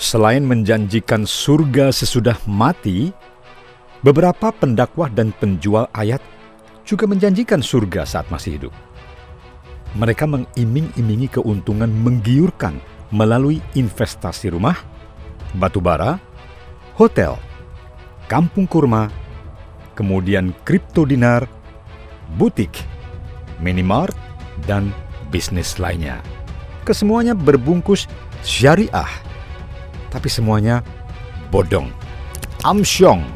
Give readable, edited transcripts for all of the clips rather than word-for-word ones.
Selain menjanjikan surga sesudah mati, beberapa pendakwah dan penjual ayat juga menjanjikan surga saat masih hidup. Mereka mengiming-imingi keuntungan menggiurkan melalui investasi rumah, batu bara, hotel, kampung kurma, kemudian kripto dinar, butik, minimart, dan bisnis lainnya. Kesemuanya berbungkus syariah, tapi semuanya bodong, amsyong.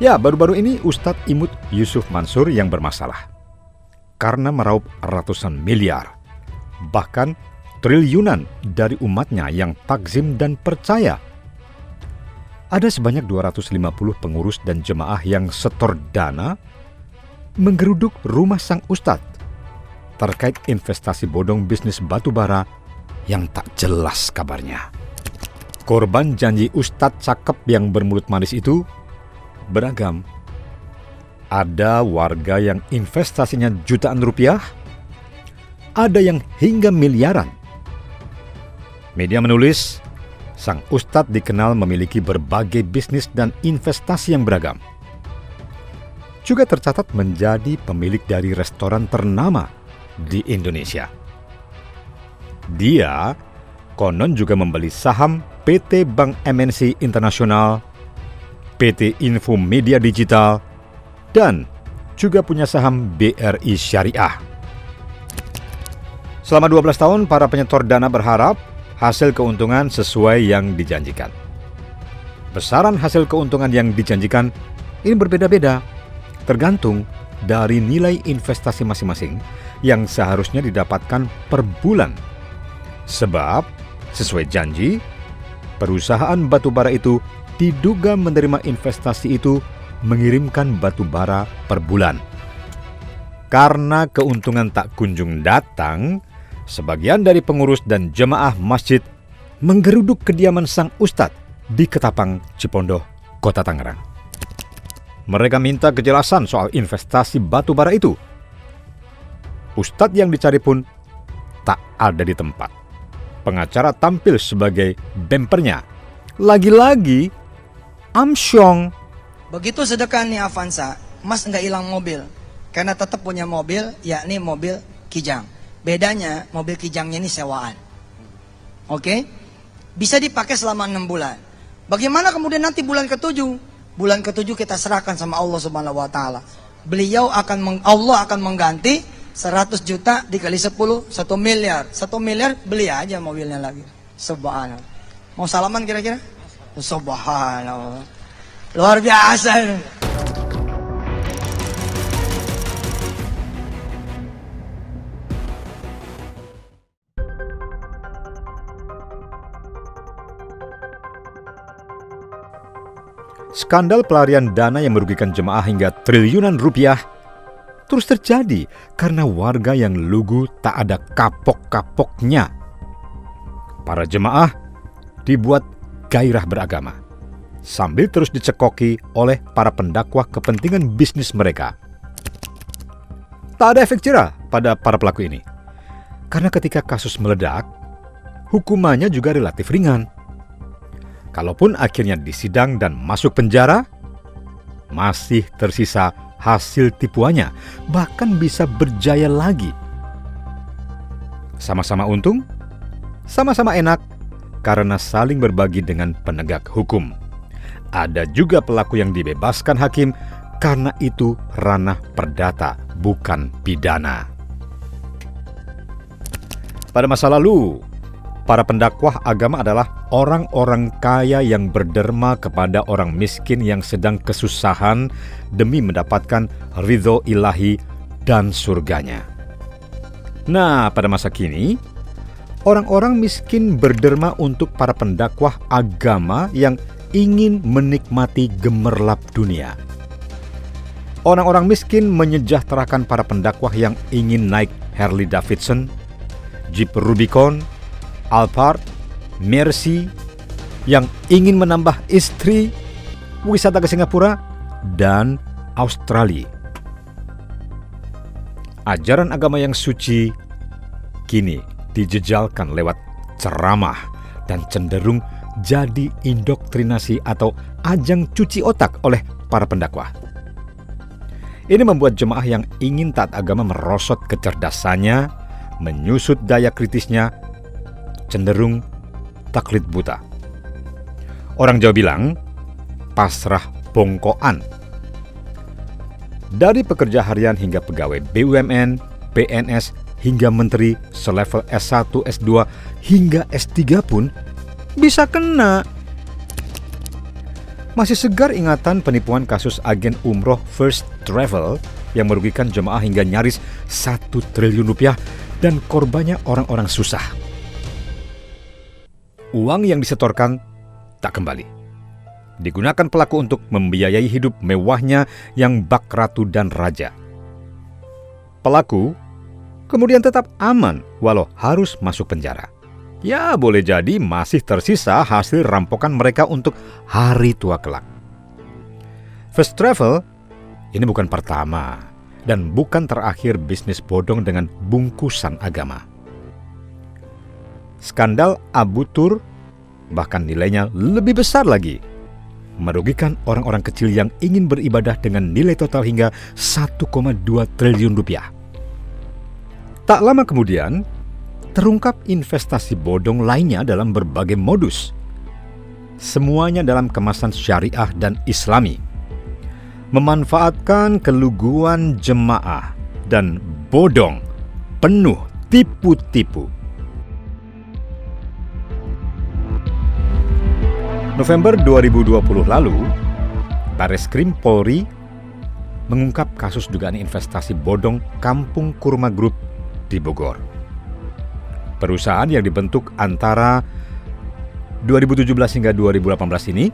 Ya, baru-baru ini Ustadz Imut Yusuf Mansur yang bermasalah karena meraup ratusan miliar, bahkan triliunan dari umatnya yang takzim dan percaya. Ada sebanyak 250 pengurus dan jemaah yang setor dana menggeruduk rumah sang Ustadz terkait investasi bodong bisnis batubara yang tak jelas kabarnya. Korban janji Ustadz cakep yang bermulut manis itu beragam. Ada warga yang investasinya jutaan rupiah, ada yang hingga miliaran. Media menulis, sang Ustadz dikenal memiliki berbagai bisnis dan investasi yang beragam. Juga tercatat menjadi pemilik dari restoran ternama di Indonesia. Dia konon juga membeli saham PT Bank MNC Internasional, PT Info Media Digital, dan juga punya saham BRI Syariah. Selama 12 tahun, para penyetor dana berharap hasil keuntungan sesuai yang dijanjikan. Besaran hasil keuntungan yang dijanjikan ini berbeda-beda, tergantung dari nilai investasi masing-masing yang seharusnya didapatkan per bulan. Sebab, sesuai janji, perusahaan batubara itu diduga menerima investasi itu mengirimkan batubara per bulan. Karena keuntungan tak kunjung datang, sebagian dari pengurus dan jemaah masjid menggeruduk kediaman sang Ustadz di Ketapang, Cipondoh, Kota Tangerang. Mereka minta kejelasan soal investasi batubara itu. Ustadz yang dicari pun tak ada di tempat. Pengacara tampil sebagai bempernya. Lagi-lagi, amsyong. Begitu sedekah nih Avanza, Mas nggak hilang mobil. Karena tetap punya mobil, yakni mobil Kijang. Bedanya, mobil Kijangnya ini sewaan. Oke? Bisa dipakai selama 6 bulan. Bagaimana kemudian nanti bulan ke-7? Bulan ke-7 kita serahkan sama Allah Subhanahu wa taala. Allah akan mengganti 100 juta dikali 10, 1 miliar. 1 miliar beli aja mobilnya lagi. Subhanallah. Mau salaman kira-kira? Subhanallah. Luar biasa. Skandal pelarian dana yang merugikan jemaah hingga triliunan rupiah terus terjadi karena warga yang lugu tak ada kapok-kapoknya. Para jemaah dibuat gairah beragama sambil terus dicekoki oleh para pendakwah kepentingan bisnis mereka. Tak ada efek jerah pada para pelaku ini, karena ketika kasus meledak, hukumannya juga relatif ringan. Kalaupun akhirnya disidang dan masuk penjara, masih tersisa hasil tipuannya, bahkan bisa berjaya lagi. Sama-sama untung, sama-sama enak, karena saling berbagi dengan penegak hukum. Ada juga pelaku yang dibebaskan hakim karena itu ranah perdata, bukan pidana. Pada masa lalu, para pendakwah agama adalah orang-orang kaya yang berderma kepada orang miskin yang sedang kesusahan demi mendapatkan ridho ilahi dan surganya. Nah, pada masa kini, orang-orang miskin berderma untuk para pendakwah agama yang ingin menikmati gemerlap dunia. Orang-orang miskin menyejahterakan para pendakwah yang ingin naik Harley Davidson, Jeep Rubicon, Alphard, Mercy, yang ingin menambah istri, wisata ke Singapura, dan Australia. Ajaran agama yang suci kini dijejalkan lewat ceramah, dan cenderung jadi indoktrinasi atau ajang cuci otak oleh para pendakwah. Ini membuat jemaah yang ingin taat agama merosot kecerdasannya, menyusut daya kritisnya, cenderung taklid buta. Orang Jawa bilang, pasrah bongkoan. Dari pekerja harian hingga pegawai BUMN, PNS, hingga menteri selevel S1, S2, hingga S3 pun bisa kena. Masih segar ingatan penipuan kasus agen umroh First Travel yang merugikan jemaah hingga nyaris 1 triliun rupiah dan korbannya orang-orang susah. Uang yang disetorkan tak kembali. Digunakan pelaku untuk membiayai hidup mewahnya yang bak ratu dan raja. Pelaku kemudian tetap aman walau harus masuk penjara. Ya, boleh jadi masih tersisa hasil rampokan mereka untuk hari tua kelak. First Travel ini bukan pertama dan bukan terakhir bisnis bodong dengan bungkusan agama. Skandal Abu Tur bahkan nilainya lebih besar lagi, merugikan orang-orang kecil yang ingin beribadah dengan nilai total hingga 1,2 triliun rupiah. Tak lama kemudian, terungkap investasi bodong lainnya dalam berbagai modus. Semuanya dalam kemasan syariah dan islami. Memanfaatkan keluguan jemaah dan bodong penuh tipu-tipu. November 2020 lalu, Bareskrim Polri mengungkap kasus dugaan investasi bodong Kampung Kurma Group di Bogor. Perusahaan yang dibentuk antara 2017 hingga 2018 ini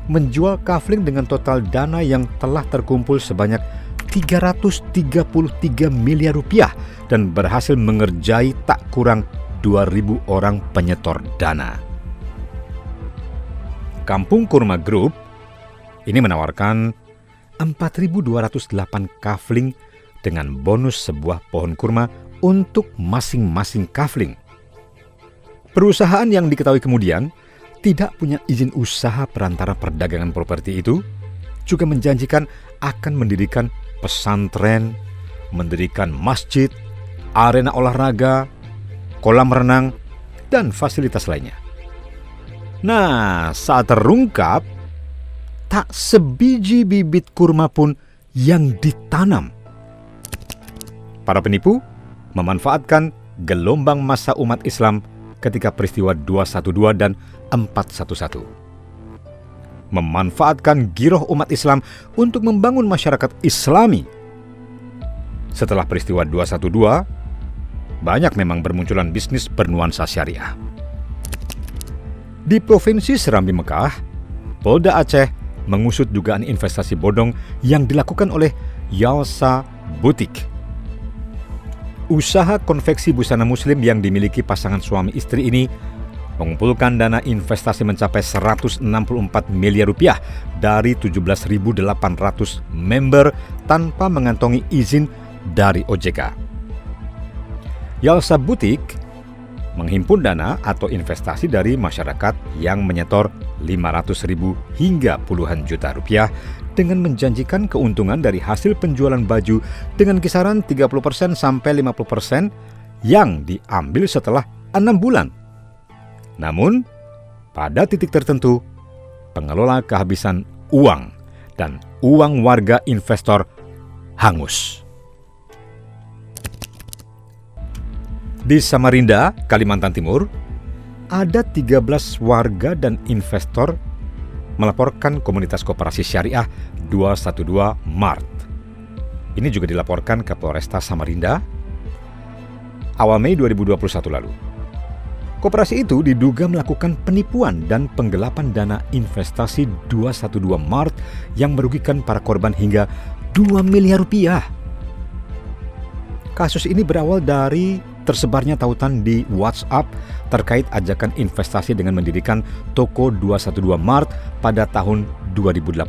menjual kafling dengan total dana yang telah terkumpul sebanyak 333 miliar rupiah dan berhasil mengerjai tak kurang 2.000 orang penyetor dana. Kampung Kurma Group ini menawarkan 4.208 kafling dengan bonus sebuah pohon kurma untuk masing-masing kafling. Perusahaan yang diketahui kemudian tidak punya izin usaha perantara perdagangan properti itu juga menjanjikan akan mendirikan pesantren, mendirikan masjid, arena olahraga, kolam renang, dan fasilitas lainnya. Nah, saat terungkap, tak sebiji bibit kurma pun yang ditanam. Para penipu memanfaatkan gelombang massa umat Islam ketika peristiwa 212 dan 411. Memanfaatkan giroh umat Islam untuk membangun masyarakat Islami. Setelah peristiwa 212, banyak memang bermunculan bisnis bernuansa syariah. Di Provinsi Serambi Mekah, Polda Aceh mengusut dugaan investasi bodong yang dilakukan oleh Yalsa Boutique. Usaha konveksi busana muslim yang dimiliki pasangan suami istri ini mengumpulkan dana investasi mencapai 164 miliar rupiah dari 17.800 member tanpa mengantongi izin dari OJK. Yalsa Boutique menghimpun dana atau investasi dari masyarakat yang menyetor 500.000 hingga puluhan juta rupiah dengan menjanjikan keuntungan dari hasil penjualan baju dengan kisaran 30% sampai 50% yang diambil setelah 6 bulan. Namun, pada titik tertentu, pengelola kehabisan uang dan uang warga investor hangus. Di Samarinda, Kalimantan Timur, ada 13 warga dan investor melaporkan komunitas koperasi syariah 212 Mart. Ini juga dilaporkan ke Polresta Samarinda awal Mei 2021 lalu. Koperasi itu diduga melakukan penipuan dan penggelapan dana investasi 212 Mart yang merugikan para korban hingga 2 miliar rupiah. Kasus ini berawal dari tersebarnya tautan di WhatsApp terkait ajakan investasi dengan mendirikan toko 212 Mart pada tahun 2018.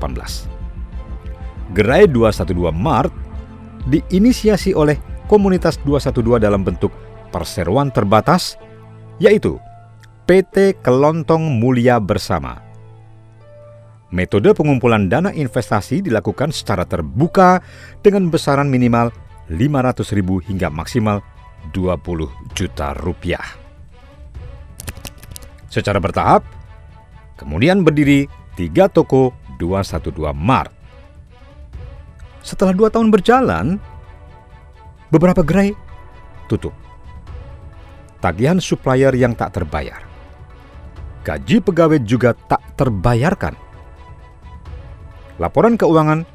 Gerai 212 Mart diinisiasi oleh komunitas 212 dalam bentuk perseroan terbatas, yaitu PT Kelontong Mulia Bersama. Metode pengumpulan dana investasi dilakukan secara terbuka dengan besaran minimal 500.000 hingga maksimal 20 juta rupiah. Secara bertahap, kemudian berdiri 3 toko 212 Mart. Setelah 2 tahun berjalan, beberapa gerai tutup. Tagihan supplier yang tak terbayar. Gaji pegawai juga tak terbayarkan. Laporan keuangan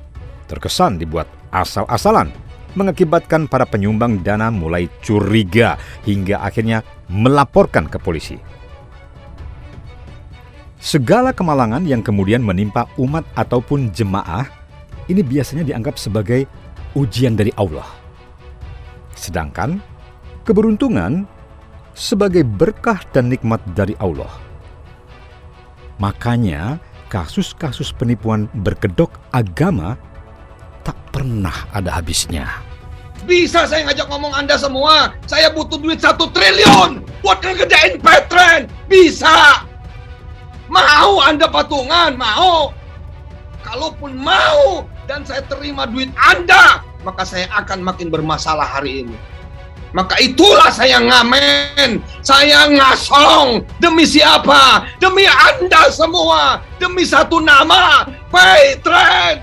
terkesan dibuat asal-asalan, mengakibatkan para penyumbang dana mulai curiga hingga akhirnya melaporkan ke polisi. Segala kemalangan yang kemudian menimpa umat ataupun jemaah ini biasanya dianggap sebagai ujian dari Allah. Sedangkan keberuntungan sebagai berkah dan nikmat dari Allah. Makanya kasus-kasus penipuan berkedok agama tak pernah ada habisnya. Bisa saya ngajak ngomong Anda semua, saya butuh duit 1 triliun buat ngegedein Petren. Bisa. Mau Anda patungan? Mau. Kalaupun mau dan saya terima duit Anda, maka saya akan makin bermasalah hari ini. Maka itulah saya ngamen, saya ngasong. Demi siapa? Demi Anda semua. Demi satu nama, Petren.